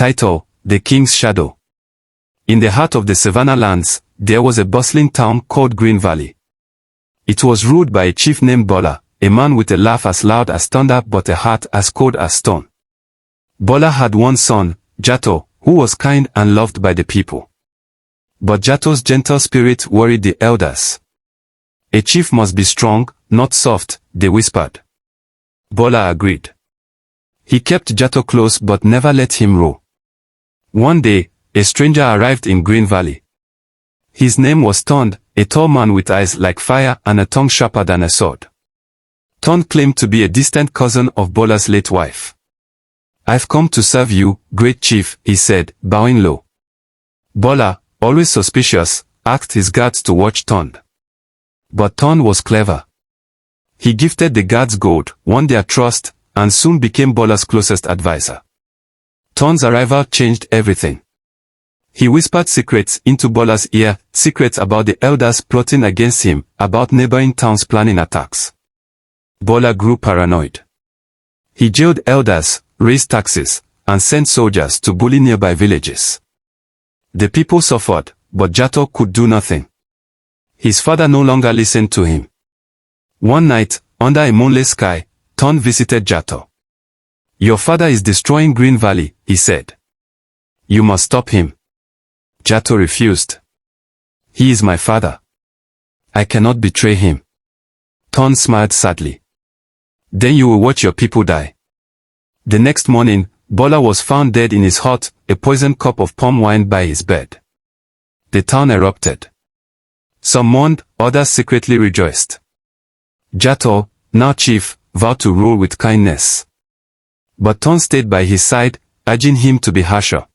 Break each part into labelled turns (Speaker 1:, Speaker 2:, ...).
Speaker 1: Title: The King's Shadow. In the heart of the Savannah lands, there was a bustling town called Green Valley. It was ruled by a chief named Bola, a man with a laugh as loud as thunder but a heart as cold as stone. Bola had one son, Jatau, who was kind and loved by the people. But Jatau's gentle spirit worried the elders. A chief must be strong, not soft, they whispered. Bola agreed. He kept Jatau close but never let him rule. One day, a stranger arrived in Green Valley. His name was Tunde, a tall man with eyes like fire and a tongue sharper than a sword. Tunde claimed to be a distant cousin of Bola's late wife. "I've come to serve you, great chief," he said, bowing low. Bola, always suspicious, asked his guards to watch Tunde. But Tunde was clever. He gifted the guards gold, won their trust, and soon became Bola's closest advisor. Tunde's arrival changed everything. He whispered secrets into Bola's ear, secrets about the elders plotting against him, about neighboring towns planning attacks. Bola grew paranoid. He jailed elders, raised taxes, and sent soldiers to bully nearby villages. The people suffered, but Jatau could do nothing. His father no longer listened to him. One night, under a moonless sky, Tunde visited Jatau. "Your father is destroying Green Valley," he said. "You must stop him." Jatau refused. "He is my father. I cannot betray him." Tunde smiled sadly. "Then you will watch your people die." The next morning, Bola was found dead in his hut, a poisoned cup of palm wine by his bed. The town erupted. Some mourned, others secretly rejoiced. Jatau, now chief, vowed to rule with kindness. But Tunde stayed by his side, urging him to be harsher.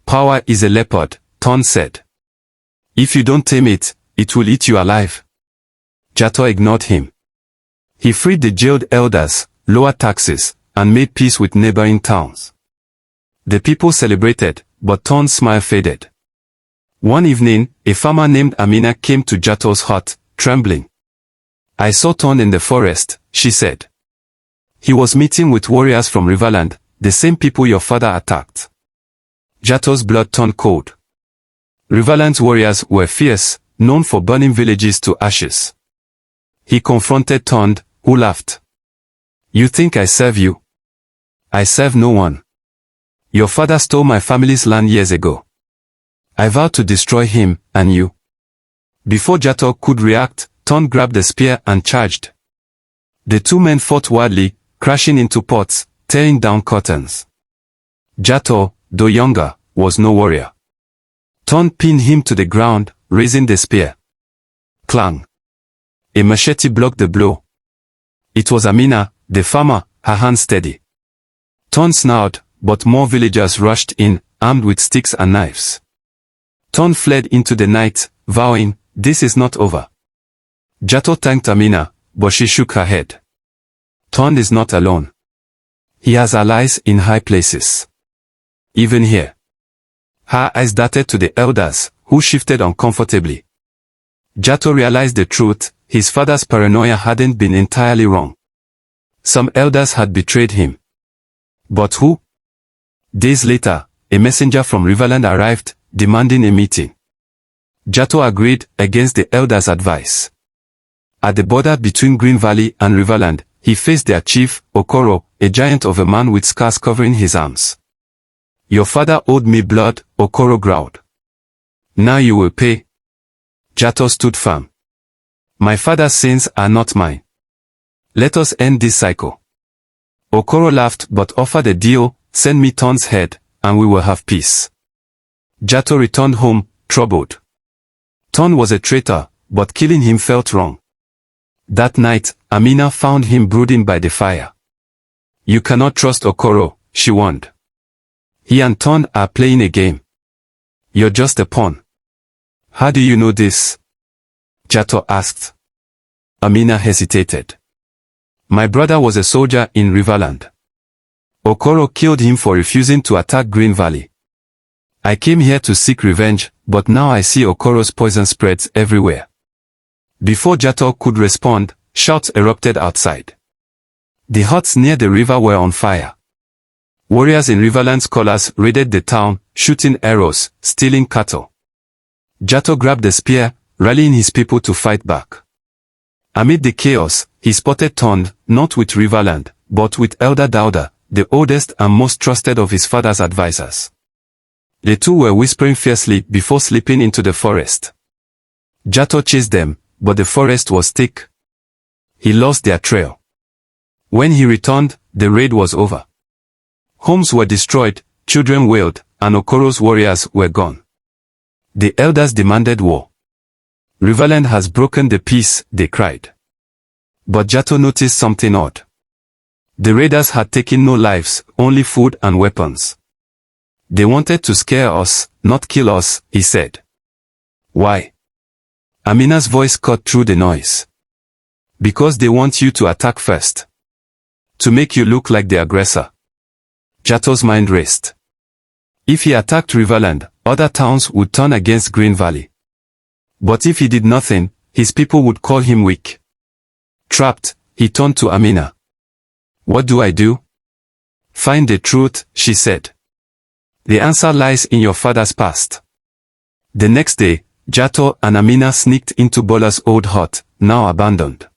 Speaker 1: "Power is a leopard," Tunde said. "If you don't tame it, it will eat you alive." Jatau ignored him. He freed the jailed elders, lowered taxes, and made peace with neighboring towns. The people celebrated, but Tunde's smile faded. One evening, a farmer named Amina came to Jatau's hut, trembling. "I saw Tunde in the forest," she said. "He was meeting with warriors from Riverland, the same people your father attacked." Jatau's blood turned cold. Riverland's warriors were fierce, known for burning villages to ashes. He confronted Tunde, who laughed. "You think I serve you? I serve no one. Your father stole my family's land years ago. I vowed to destroy him, and you." Before Jatau could react, Tunde grabbed a spear and charged. The two men fought wildly, crashing into pots, tearing down curtains. Jatau, though younger, was no warrior. Tunde pinned him to the ground, raising the spear. Clang! A machete blocked the blow. It was Amina, the farmer, her hand steady. Tunde snarled, but more villagers rushed in, armed with sticks and knives. Tunde fled into the night, vowing, "This is not over." Jatau thanked Amina, but she shook her head. Tunde is not alone. He has allies in high places. Even here. Her eyes darted to the elders, who shifted uncomfortably. Jatau realized the truth, his father's paranoia hadn't been entirely wrong. Some elders had betrayed him. But who? Days later, a messenger from Riverland arrived, demanding a meeting. Jatau agreed, against the elders' advice. At the border between Green Valley and Riverland, he faced their chief, Okoro, a giant of a man with scars covering his arms. "Your father owed me blood," Okoro growled. "Now you will pay." Jatau stood firm. "My father's sins are not mine. Let us end this cycle." Okoro laughed but offered a deal: "Send me Tunde's head, and we will have peace." Jatau returned home, troubled. Tunde was a traitor, but killing him felt wrong. That night, Amina found him brooding by the fire. "You cannot trust Okoro," she warned. "He and Tunde are playing a game. You're just a pawn." "How do you know this?" Jatau asked. Amina hesitated. "My brother was a soldier in Riverland. Okoro killed him for refusing to attack Green Valley. I came here to seek revenge, but now I see Okoro's poison spreads everywhere." Before Jatau could respond, shouts erupted outside. The huts near the river were on fire. Warriors in Riverland's colors raided the town, shooting arrows, stealing cattle. Jatau grabbed the spear, rallying his people to fight back. Amid the chaos, he spotted Tunde, not with Riverland, but with Elder Dauda, the oldest and most trusted of his father's advisors. The two were whispering fiercely before slipping into the forest. Jatau chased them, but the forest was thick. He lost their trail. When he returned, the raid was over. Homes were destroyed, children wailed, and Okoro's warriors were gone. The elders demanded war. Riverland has broken the peace, they cried. But Jatau noticed something odd. The raiders had taken no lives, only food and weapons. They wanted to scare us, not kill us, he said. Why? Amina's voice cut through the noise. Because they want you to attack first. To make you look like the aggressor. Jatau's mind raced. If he attacked Riverland, other towns would turn against Green Valley. But if he did nothing, his people would call him weak. Trapped, he turned to Amina. What do I do? Find the truth, she said. The answer lies in your father's past. The next day, Jatau and Amina sneaked into Bola's old hut, now abandoned.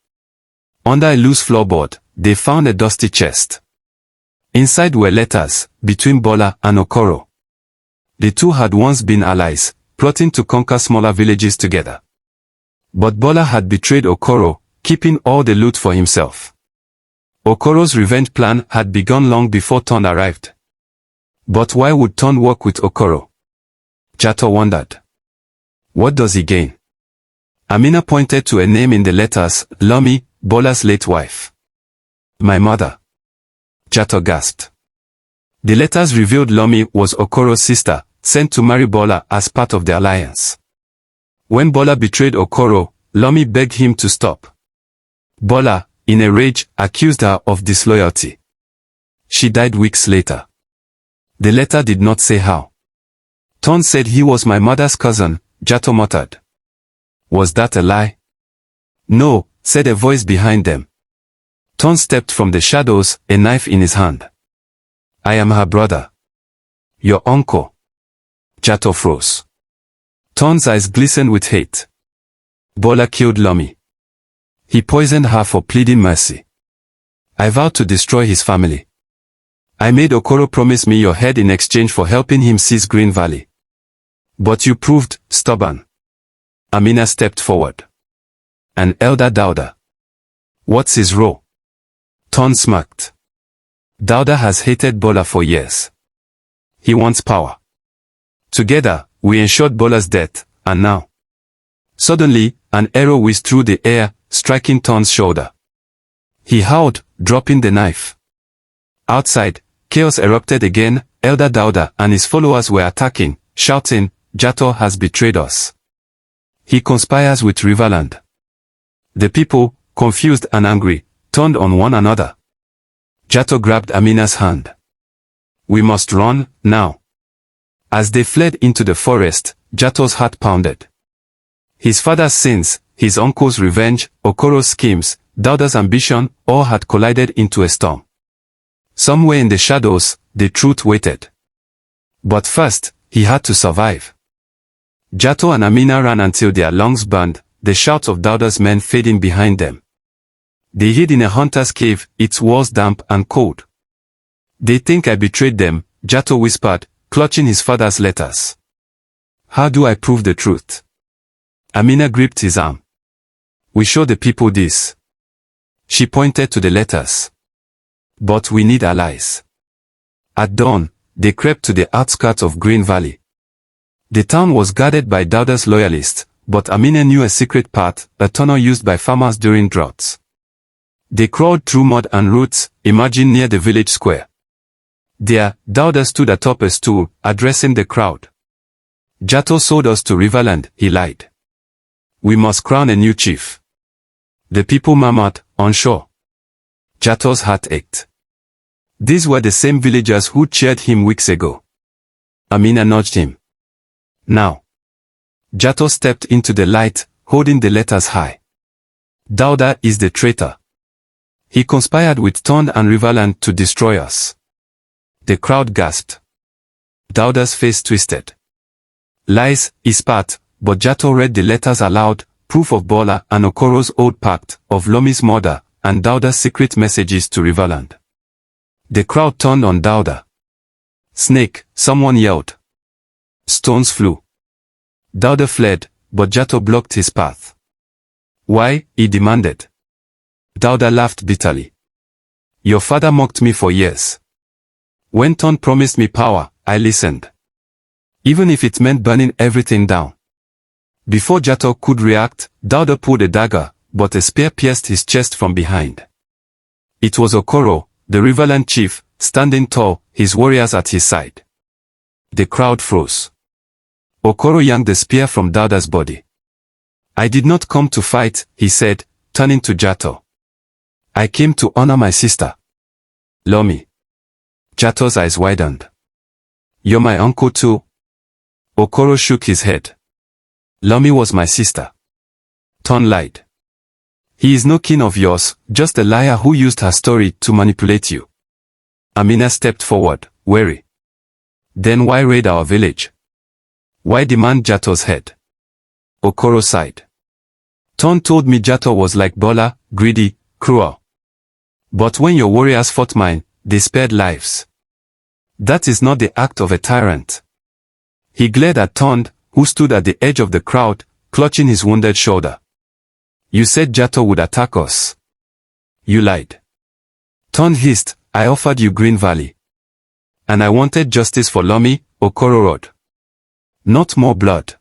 Speaker 1: Under a loose floorboard, they found a dusty chest. Inside were letters, between Bola and Okoro. The two had once been allies, plotting to conquer smaller villages together. But Bola had betrayed Okoro, keeping all the loot for himself. Okoro's revenge plan had begun long before Tunde arrived. But why would Tunde work with Okoro? Jatau wondered. What does he gain? Amina pointed to a name in the letters, Lomi, Bola's late wife. My mother. Jatau gasped. The letters revealed Lomi was Okoro's sister, sent to marry Bola as part of the alliance. When Bola betrayed Okoro, Lomi begged him to stop. Bola, in a rage, accused her of disloyalty. She died weeks later. The letter did not say how. Tunde said he was my mother's cousin, Jatau muttered. Was that a lie? No, said a voice behind them. Tunde stepped from the shadows, a knife in his hand. I am her brother. Your uncle. Jatau froze. Tunde's eyes glistened with hate. Bola killed Lomi. He poisoned her for pleading mercy. I vowed to destroy his family. I made Okoro promise me your head in exchange for helping him seize Green Valley. But you proved stubborn. Amina stepped forward. And Elder Dauda. What's his role? Tunde smirked. Dauda has hated Bola for years. He wants power. Together, we ensured Bola's death, and now. Suddenly, an arrow whizzed through the air, striking Tunde's shoulder. He howled, dropping the knife. Outside, chaos erupted again. Elder Dauda and his followers were attacking, shouting, Jatau has betrayed us. He conspires with Riverland. The people, confused and angry, turned on one another. Jatau grabbed Amina's hand. We must run, now. As they fled into the forest, Jatau's heart pounded. His father's sins, his uncle's revenge, Okoro's schemes, Dauda's ambition, all had collided into a storm. Somewhere in the shadows, the truth waited. But first, he had to survive. Jatau and Amina ran until their lungs burned, the shouts of Dauda's men fading behind them. They hid in a hunter's cave, its walls damp and cold. They think I betrayed them, Jatau whispered, clutching his father's letters. How do I prove the truth? Amina gripped his arm. We show the people this. She pointed to the letters. But we need allies. At dawn, they crept to the outskirts of Green Valley. The town was guarded by Dauda's loyalists, but Amina knew a secret path, a tunnel used by farmers during droughts. They crawled through mud and roots, emerging near the village square. There, Dauda stood atop a stool, addressing the crowd. Jatau sold us to Riverland, he lied. We must crown a new chief. The people murmured, unsure. Jatau's heart ached. These were the same villagers who cheered him weeks ago. Amina nudged him. Now. Jatau stepped into the light, holding the letters high. Dauda is the traitor. He conspired with Tunde and Riverland to destroy us. The crowd gasped. Dauda's face twisted. Lies, he spat, but Jatau read the letters aloud, proof of Bola and Okoro's old pact, of Lomi's murder, and Dauda's secret messages to Riverland. The crowd turned on Dauda. Snake, someone yelled. Stones flew. Dauda fled, but Jatau blocked his path. Why? He demanded. Dauda laughed bitterly. Your father mocked me for years. When Ton promised me power, I listened. Even if it meant burning everything down. Before Jatau could react, Dauda pulled a dagger, but a spear pierced his chest from behind. It was Okoro, the Riverland chief, standing tall, his warriors at his side. The crowd froze. Okoro yanked the spear from Dauda's body. I did not come to fight, he said, turning to Jatau. I came to honor my sister. Lomi. Jatau's eyes widened. You're my uncle too? Okoro shook his head. Lomi was my sister. Ton lied. He is no kin of yours, just a liar who used her story to manipulate you. Amina stepped forward, wary. Then why raid our village? Why demand Jatau's head? Okoro sighed. Ton told me Jatau was like Bola, greedy, cruel. But when your warriors fought mine, they spared lives. That is not the act of a tyrant. He glared at Ton, who stood at the edge of the crowd, clutching his wounded shoulder. You said Jatau would attack us. You lied. Ton hissed, I offered you Green Valley. And I wanted justice for Lomi, Okoro roared. Not more blood.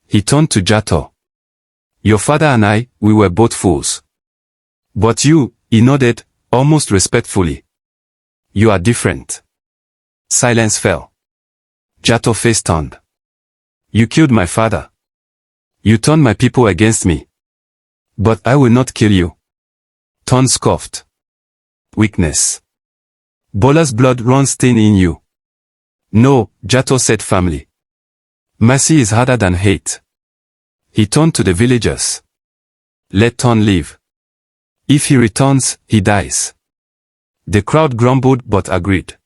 Speaker 1: He turned to Jatau. Your father and I, we were both fools. But you, he nodded, almost respectfully. You are different. Silence fell. Jatau face turned. You killed my father. You turned my people against me. But I will not kill you. Ton scoffed. Weakness. Bola's blood runs thin in you. No, Jatau said firmly. Mercy is harder than hate. He turned to the villagers. Let Ton live. If he returns, he dies. The crowd grumbled but agreed.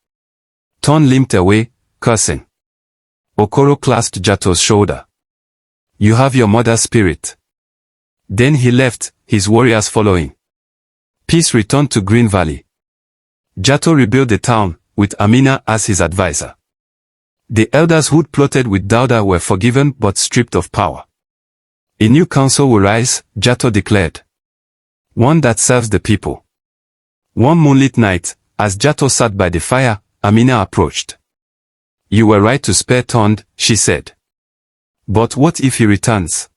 Speaker 1: Ton limped away, cursing. Okoro clasped Jatau's shoulder. You have your mother's spirit. Then he left, his warriors following. Peace returned to Green Valley. Jatau rebuilt the town, with Amina as his advisor. The elders who'd plotted with Dauda were forgiven but stripped of power. A new council will rise, Jatau declared. One that serves the people. One moonlit night, as Jatau sat by the fire, Amina approached. You were right to spare Ton, she said. But what if he returns?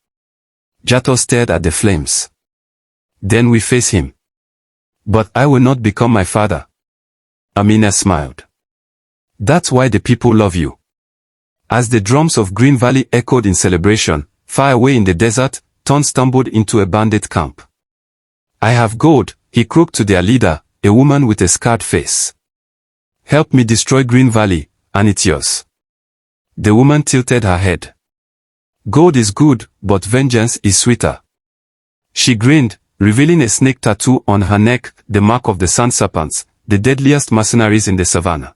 Speaker 1: Jatau stared at the flames. Then we face him. But I will not become my father. Amina smiled. That's why the people love you. As the drums of Green Valley echoed in celebration, far away in the desert, Ton stumbled into a bandit camp. I have gold, he croaked to their leader, a woman with a scarred face. Help me destroy Green Valley, and it's yours. The woman tilted her head. Gold is good, but vengeance is sweeter. She grinned, revealing a snake tattoo on her neck, the mark of the sand serpents, the deadliest mercenaries in the savannah.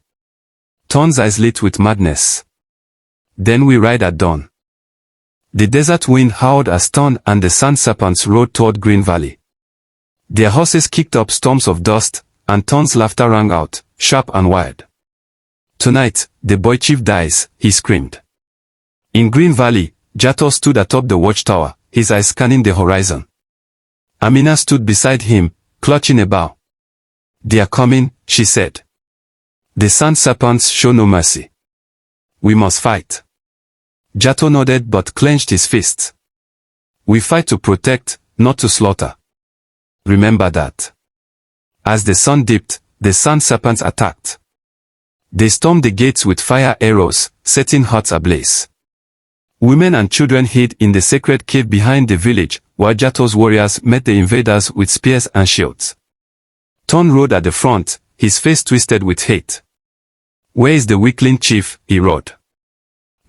Speaker 1: Ton's eyes lit with madness. Then we ride at dawn. The desert wind howled as Ton and the sand serpents rode toward Green Valley. Their horses kicked up storms of dust, and Ton's laughter rang out, sharp and wild. Tonight, the boy chief dies, he screamed. In Green Valley, Jatau stood atop the watchtower, his eyes scanning the horizon. Amina stood beside him, clutching a bow. They are coming, she said. The sand serpents show no mercy. We must fight. Jatau nodded but clenched his fists. We fight to protect, not to slaughter. Remember that. As the sun dipped, the sand serpents attacked. They stormed the gates with fire arrows, setting huts ablaze. Women and children hid in the sacred cave behind the village, while Jatau's warriors met the invaders with spears and shields. Ton rode at the front, his face twisted with hate. Where is the weakling chief? He roared.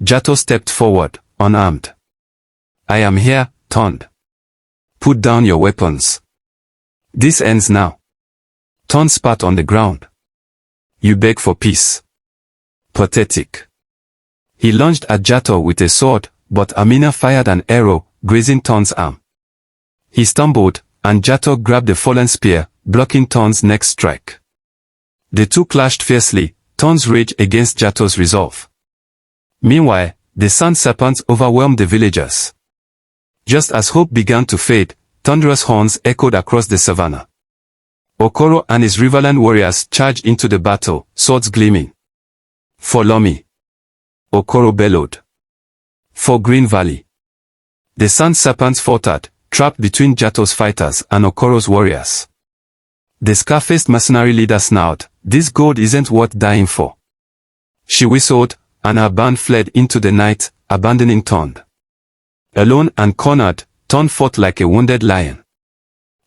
Speaker 1: Jatau stepped forward, unarmed. I am here, Ton. Put down your weapons. This ends now. Ton spat on the ground. you beg for peace. Pathetic. He lunged at Jatau with a sword, but Amina fired an arrow, grazing Tunde's arm. He stumbled, and Jatau grabbed the fallen spear, blocking Tunde's next strike. The two clashed fiercely, Tunde's rage against Jatau's resolve. Meanwhile, the sand serpents overwhelmed the villagers. Just as hope began to fade, thunderous horns echoed across the savannah. Okoro and his riverland warriors charged into the battle, swords gleaming. "Follow me," Okoro bellowed. For Green Valley. The sand serpents faltered, trapped between Jatau's fighters and Okoro's warriors. The scar-faced mercenary leader snarled, "This gold isn't worth dying for." She whistled, and her band fled into the night, abandoning Tunde. Alone and cornered, Tunde fought like a wounded lion.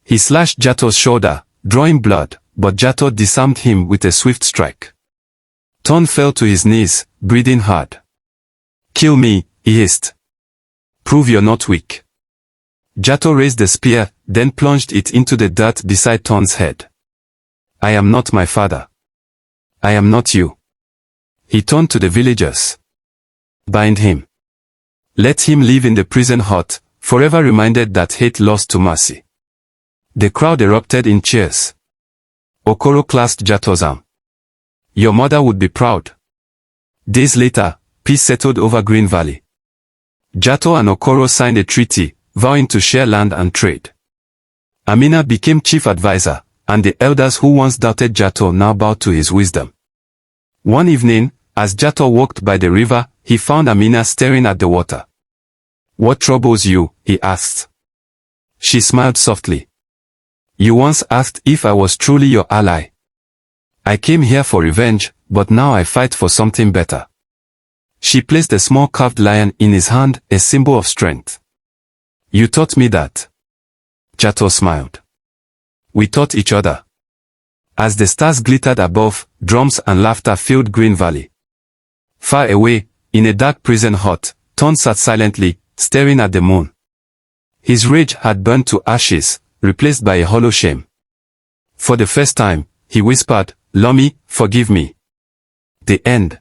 Speaker 1: He slashed Jatau's shoulder, drawing blood, but Jatau disarmed him with a swift strike. Tunde fell to his knees, breathing hard. "Kill me," he hissed. "Prove you're not weak." Jatau raised the spear, then plunged it into the dirt beside Tunde's head. "I am not my father. I am not you." He turned to the villagers. "Bind him. Let him live in the prison hut, forever reminded that hate lost to mercy." The crowd erupted in cheers. Okoro clasped Jatau's arm. "Your mother would be proud." Days later, peace settled over Green Valley. Jatau and Okoro signed a treaty, vowing to share land and trade. Amina became chief advisor, and the elders who once doubted Jatau now bowed to his wisdom. One evening, as Jatau walked by the river, he found Amina staring at the water. "What troubles you?" he asked. She smiled softly. "You once asked if I was truly your ally. I came here for revenge, but now I fight for something better." She placed a small carved lion in his hand, a symbol of strength. "You taught me that." Jatau smiled. "We taught each other." As the stars glittered above, drums and laughter filled Green Valley. Far away, in a dark prison hut, Tunde sat silently, staring at the moon. His rage had burned to ashes, replaced by a hollow shame. For the first time, he whispered, "Lomi, forgive me." The end.